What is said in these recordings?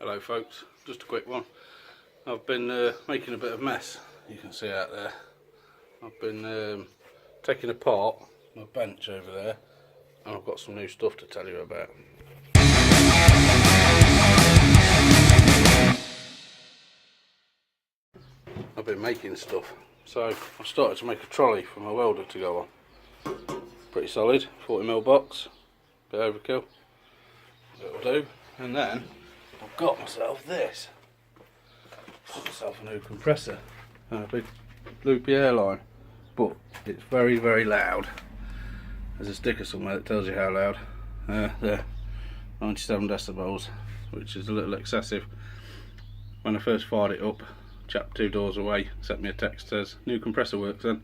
Hello folks, just a quick one. I've been making a bit of mess, you can see out there. I've been taking apart my bench over there, and I've got some new stuff to tell you about. I've been making stuff, so I've started to make a trolley for my welder to go on. Pretty solid, 40mm box, bit overkill, it'll do. And then I've got myself this. Got myself a new compressor and a big loopy airline, but it's very, very loud. There's a sticker somewhere that tells you how loud. There, 97 decibels, which is a little excessive. When I first fired it up, chap 2 doors away sent me a text that says new compressor works then.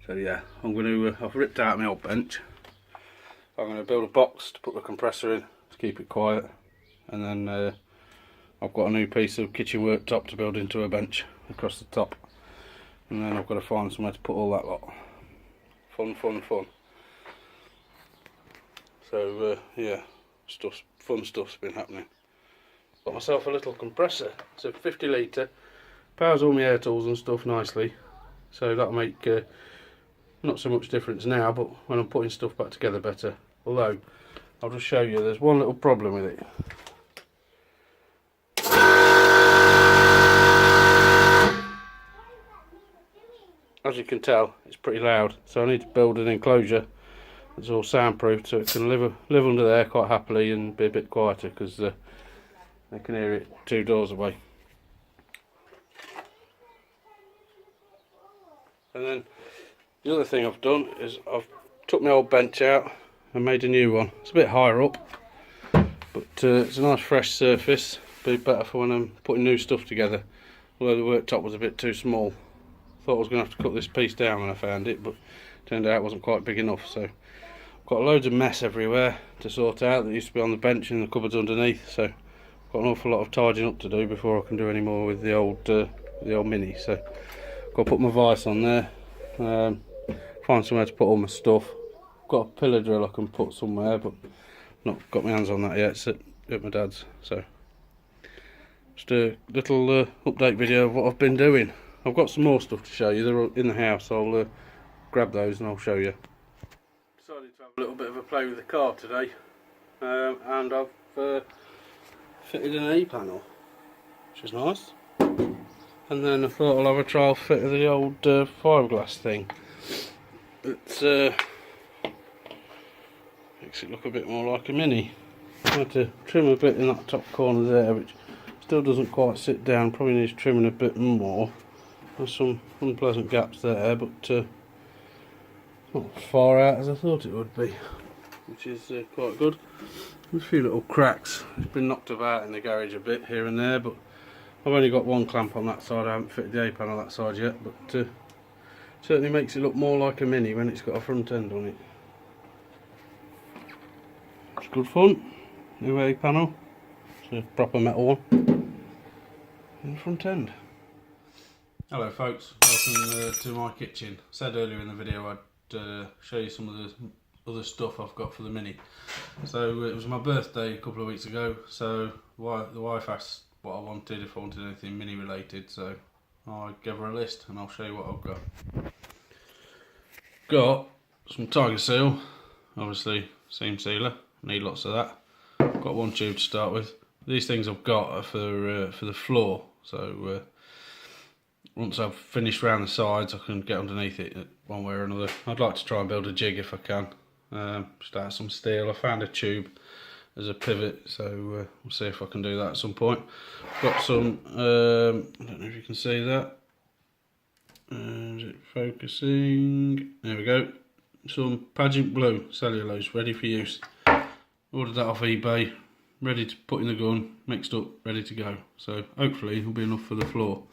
So yeah, I'm going to. I've ripped out my old bench. I'm going to build a box to put the compressor in to keep it quiet, and then I've got a new piece of kitchen worktop to build into a bench across the top, and then I've got to find somewhere to put all that lot. Fun. So yeah, fun stuff's been happening. Got myself a little compressor. It's a 50 litre, powers all my air tools and stuff nicely, so that'll make not so much difference now, but when I'm putting stuff back together better. Although I'll just show you, there's one little problem with it. As you can tell, it's pretty loud, so I need to build an enclosure that's all soundproof so it can live under there quite happily and be a bit quieter, because they can hear it 2 doors away. And then the other thing I've done is I've took my old bench out and made a new one. It's a bit higher up, but it's a nice fresh surface. Be better for when I'm putting new stuff together. Although the worktop was a bit too small. Thought I was going to have to cut this piece down when I found it, but turned out it wasn't quite big enough. So I've got loads of mess everywhere to sort out that used to be on the bench and the cupboards underneath. So I've got an awful lot of tidying up to do before I can do any more with the old Mini. So I've got to put my vise on there, find somewhere to put all my stuff. I've got a pillar drill I can put somewhere, but not got my hands on that yet. It's at my dad's. So just a little update video of what I've been doing. I've got some more stuff to show you. They're in the house. I'll grab those and I'll show you. Decided to have a little bit of a play with the car today, and I've fitted an E-panel, which is nice. And then I thought I'll have a trial fit of the old fiberglass thing. It makes it look a bit more like a Mini. I had to trim a bit in that top corner there, which still doesn't quite sit down. Probably needs trimming a bit more. There's some unpleasant gaps there, but not as far out as I thought it would be, which is quite good. There's a few little cracks. It's been knocked about in the garage a bit here and there, but I've only got one clamp on that side. I haven't fitted the A-panel that side yet, but certainly makes it look more like a Mini when it's got a front end on it. It's good fun. New A-panel. It's a proper metal one. And the front end. Hello folks, welcome to my kitchen. I said earlier in the video I'd show you some of the other stuff I've got for the Mini. So it was my birthday a couple of weeks ago, so the wife asked what I wanted, if I wanted anything Mini related, so I gave her a list and I'll show you what I've got. Got some Tiger Seal, obviously seam sealer, need lots of that. Got one tube to start with. These things I've got are for the floor, so once I've finished round the sides I can get underneath it one way or another. I'd like to try and build a jig if I can, just out of some steel. I found a tube as a pivot, so we'll see if I can do that at some point. Got some, I don't know if you can see that, is it focusing? There we go, some Pageant Blue cellulose ready for use. Ordered that off eBay, ready to put in the gun, mixed up, ready to go. So hopefully it'll be enough for the floor.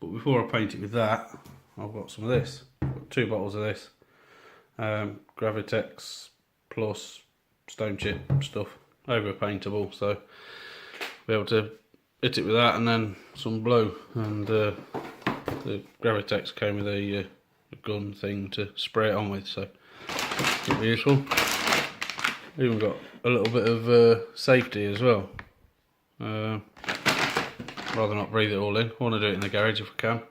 But before I paint it with that, I've got some of this. I've got 2 bottles of this. Gravitex plus stone chip stuff. Over paintable, so be able to hit it with that and then some blue. And the Gravitex came with a gun thing to spray it on with, so it'll be useful. Even got a little bit of safety as well. Rather not breathe it all in. I want to do it in the garage if I can.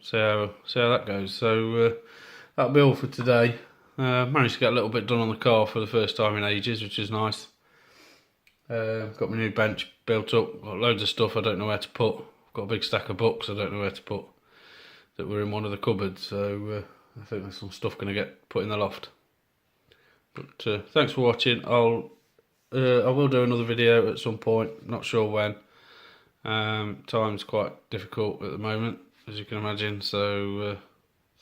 See how that goes. So that'll be all for today. Managed to get a little bit done on the car for the first time in ages, which is nice. Got my new bench built up. Got loads of stuff I don't know where to put. I've got a big stack of books I don't know where to put that were in one of the cupboards. So I think there's some stuff going to get put in the loft. But thanks for watching. I will do another video at some point. Not sure when. Time's quite difficult at the moment, as you can imagine. So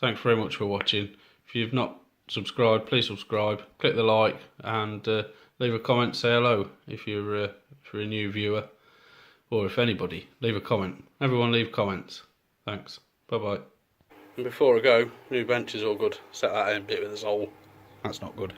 thanks very much for watching. If you've not subscribed, please subscribe. Click the like and leave a comment. Say hello if you're a new viewer, or if anybody, leave a comment. Everyone leave comments. Thanks. Bye bye. And before I go, new bench is all good. Set that in a bit with a sole. That's not good.